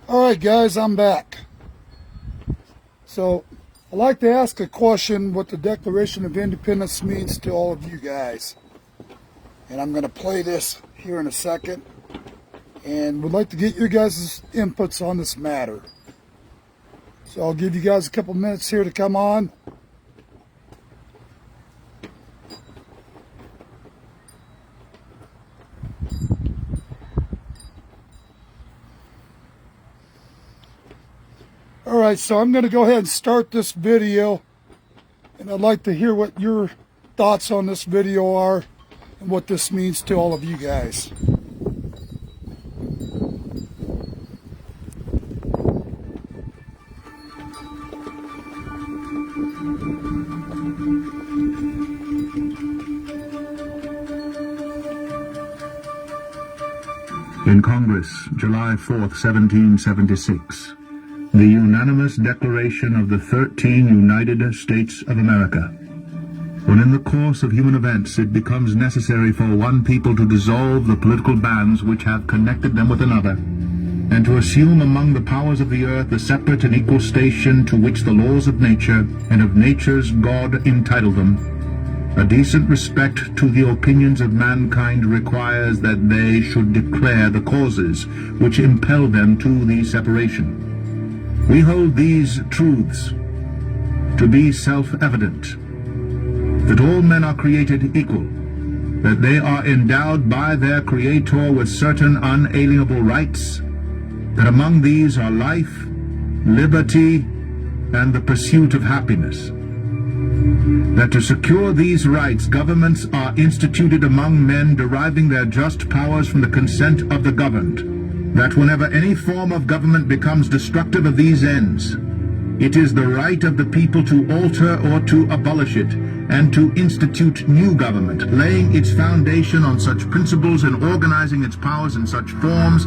Alright guys, I'm back. So, I'd like to ask a question what the Declaration of Independence means to all of you guys. And I'm going to play this here in a second. And would like to get your guys' inputs on this matter. So I'll give you guys a couple minutes here to come on. Alright, so I'm going to go ahead and start this video, and I'd like to hear what your thoughts on this video are and what this means to all of you guys. In Congress, July 4th, 1776. The unanimous declaration of the 13 United States of America. When in the course of human events it becomes necessary for one people to dissolve the political bands which have connected them with another, and to assume among the powers of the earth the separate and equal station to which the laws of nature and of nature's God entitle them, a decent respect to the opinions of mankind requires that they should declare the causes which impel them to the separation. We hold these truths to be self-evident, that all men are created equal, that they are endowed by their Creator with certain unalienable rights, that among these are life, liberty, and the pursuit of happiness, that to secure these rights governments are instituted among men deriving their just powers from the consent of the governed, that whenever any form of government becomes destructive of these ends, it is the right of the people to alter or to abolish it, and to institute new government, laying its foundation on such principles and organizing its powers in such forms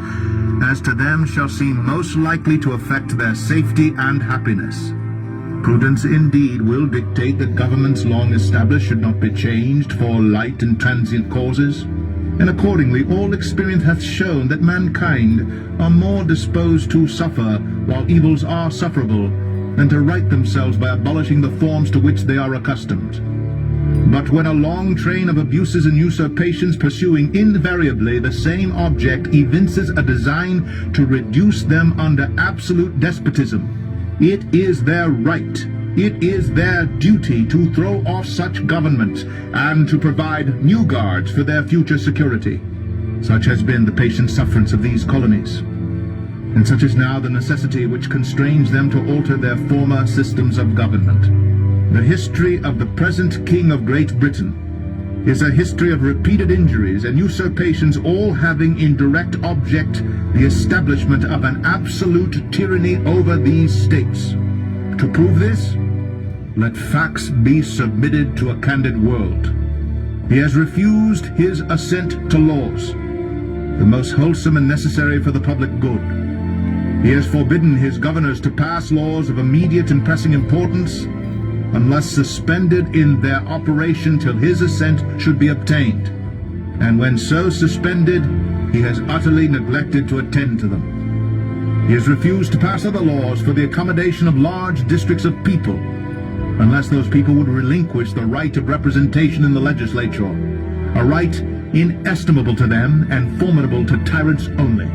as to them shall seem most likely to affect their safety and happiness. Prudence indeed will dictate that governments long established should not be changed for light and transient causes. And accordingly all experience hath shown that mankind are more disposed to suffer while evils are sufferable, than to right themselves by abolishing the forms to which they are accustomed. But when a long train of abuses and usurpations pursuing invariably the same object evinces a design to reduce them under absolute despotism, it is their right, it is their duty to throw off such government and to provide new guards for their future security. Such has been the patient sufferance of these colonies, and such is now the necessity which constrains them to alter their former systems of government. The history of the present King of Great Britain is a history of repeated injuries and usurpations, all having in direct object the establishment of an absolute tyranny over these states. To prove this, let facts be submitted to a candid world. He has refused his assent to laws, the most wholesome and necessary for the public good. He has forbidden his governors to pass laws of immediate and pressing importance, unless suspended in their operation till his assent should be obtained, and when so suspended, he has utterly neglected to attend to them. He has refused to pass other laws for the accommodation of large districts of people, unless those people would relinquish the right of representation in the legislature, a right inestimable to them and formidable to tyrants only.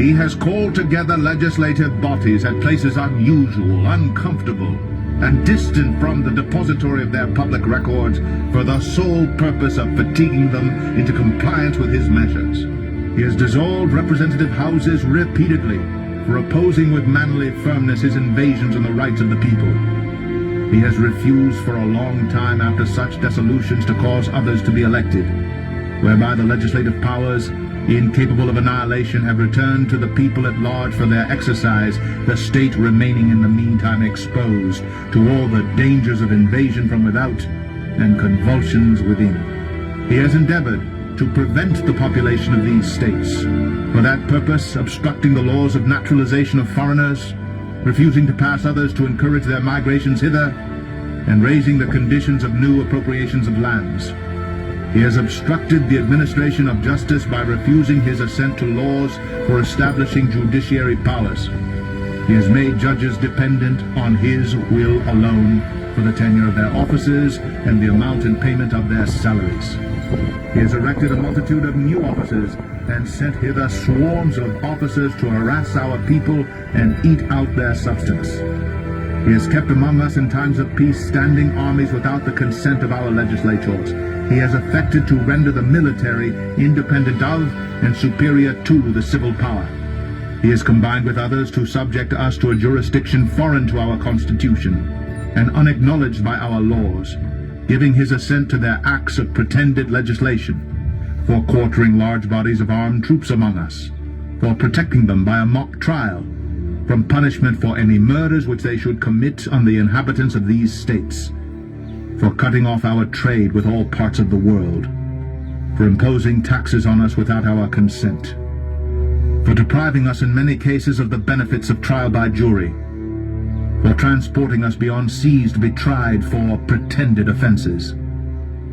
He has called together legislative bodies at places unusual, uncomfortable, and distant from the depository of their public records for the sole purpose of fatiguing them into compliance with his measures. He has dissolved representative houses repeatedly for opposing with manly firmness his invasions on the rights of the people. He has refused for a long time after such dissolutions to cause others to be elected, whereby the legislative powers, incapable of annihilation, have returned to the people at large for their exercise, the state remaining in the meantime exposed to all the dangers of invasion from without and convulsions within. He has endeavored to prevent the population of these states, for that purpose obstructing the laws of naturalization of foreigners, refusing to pass others to encourage their migrations hither, and raising the conditions of new appropriations of lands. He has obstructed the administration of justice by refusing his assent to laws for establishing judiciary powers. He has made judges dependent on his will alone for the tenure of their offices and the amount and payment of their salaries. He has erected a multitude of new offices and sent hither swarms of officers to harass our people and eat out their substance. He has kept among us in times of peace standing armies without the consent of our legislators. He has affected to render the military independent of and superior to the civil power. He has combined with others to subject us to a jurisdiction foreign to our Constitution and unacknowledged by our laws, giving his assent to their acts of pretended legislation, for quartering large bodies of armed troops among us, for protecting them by a mock trial, from punishment for any murders which they should commit on the inhabitants of these states, for cutting off our trade with all parts of the world, for imposing taxes on us without our consent, for depriving us in many cases of the benefits of trial by jury, for transporting us beyond seas to be tried for pretended offenses,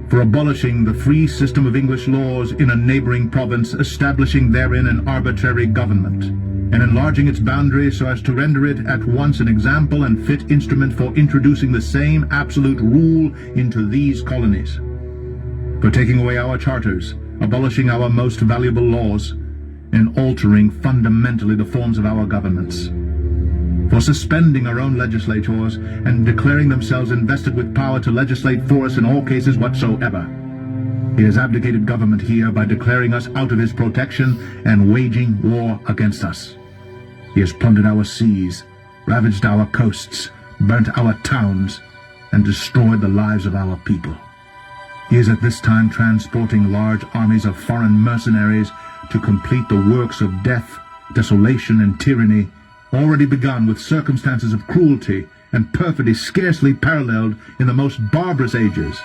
for abolishing the free system of English laws in a neighboring province, establishing therein an arbitrary government, and enlarging its boundaries so as to render it at once an example and fit instrument for introducing the same absolute rule into these colonies, for taking away our charters, abolishing our most valuable laws, and altering fundamentally the forms of our governments, for suspending our own legislators and declaring themselves invested with power to legislate for us in all cases whatsoever. He has abdicated government here by declaring us out of his protection and waging war against us. He has plundered our seas, ravaged our coasts, burnt our towns, and destroyed the lives of our people. He is at this time transporting large armies of foreign mercenaries to complete the works of death, desolation, and tyranny already begun with circumstances of cruelty and perfidy scarcely paralleled in the most barbarous ages,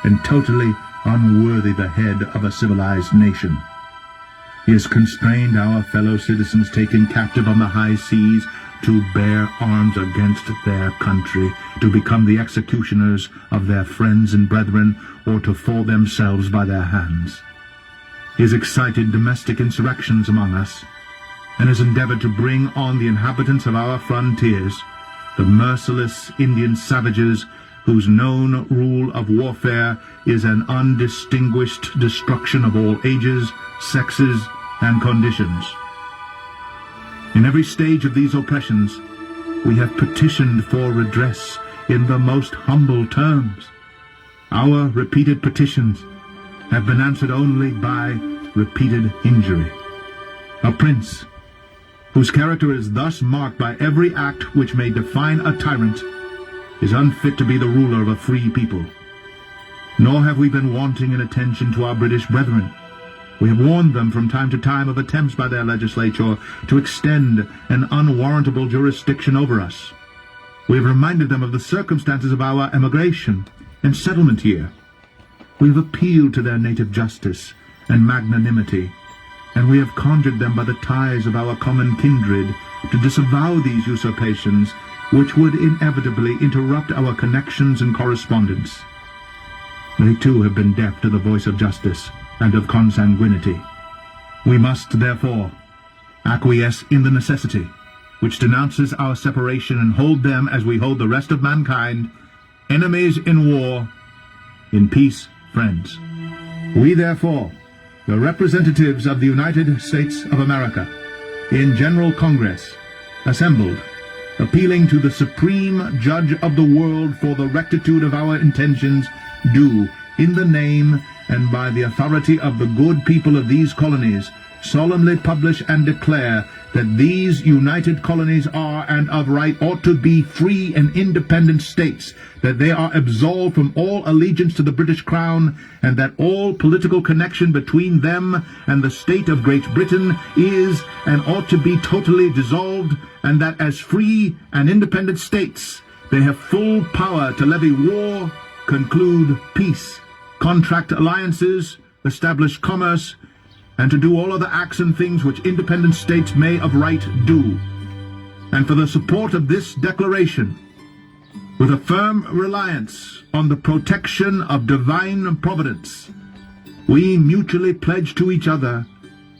and totally unworthy the head of a civilized nation. He has constrained our fellow citizens taken captive on the high seas to bear arms against their country, to become the executioners of their friends and brethren, or to fall themselves by their hands. He has excited domestic insurrections among us, and has endeavored to bring on the inhabitants of our frontiers, the merciless Indian savages whose known rule of warfare is an undistinguished destruction of all ages, sexes, and conditions. In every stage of these oppressions, we have petitioned for redress in the most humble terms. Our repeated petitions have been answered only by repeated injury. A prince, whose character is thus marked by every act which may define a tyrant, is unfit to be the ruler of a free people. Nor have we been wanting in attention to our British brethren. We have warned them from time to time of attempts by their legislature to extend an unwarrantable jurisdiction over us. We have reminded them of the circumstances of our emigration and settlement here. We have appealed to their native justice and magnanimity, and we have conjured them by the ties of our common kindred to disavow these usurpations, which would inevitably interrupt our connections and correspondence. They too have been deaf to the voice of justice and of consanguinity. We must, therefore, acquiesce in the necessity which denounces our separation and hold them, as we hold the rest of mankind, enemies in war, in peace friends. We, therefore, the representatives of the United States of America, in General Congress, assembled, appealing to the Supreme Judge of the world for the rectitude of our intentions, do, in the name and by the authority of the good people of these colonies, solemnly publish and declare that these united colonies are and of right ought to be free and independent states, that they are absolved from all allegiance to the British Crown, and that all political connection between them and the state of Great Britain is and ought to be totally dissolved, and that as free and independent states they have full power to levy war, conclude peace, contract alliances, establish commerce, and to do all other acts and things which independent states may of right do. And for the support of this declaration, with a firm reliance on the protection of divine providence, we mutually pledge to each other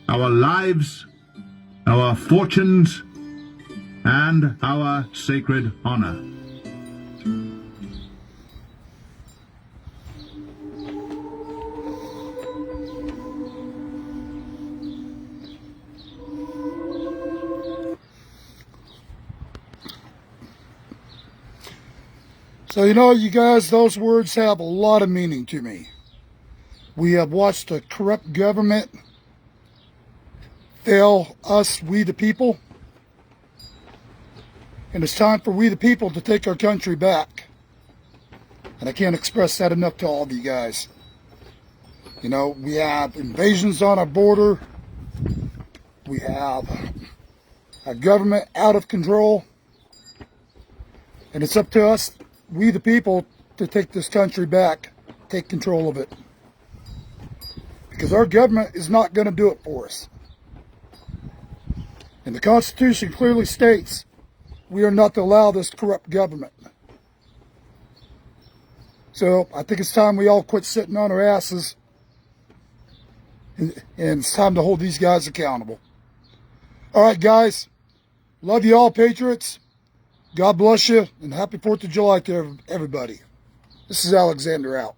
our lives, our fortunes, and our sacred honor. So, you know, you guys, those words have a lot of meaning to me. We have watched a corrupt government fail us, we the people. And it's time for we the people to take our country back. And I can't express that enough to all of you guys. You know, we have invasions on our border. We have a government out of control. And it's up to us, we the people, to take this country back, take control of it. Because our government is not going to do it for us. And the Constitution clearly states we are not to allow this corrupt government. So I think it's time we all quit sitting on our asses, and it's time to hold these guys accountable. All right, guys. Love you all, Patriots. God bless you, and happy 4th of July to everybody. This is Alexander out.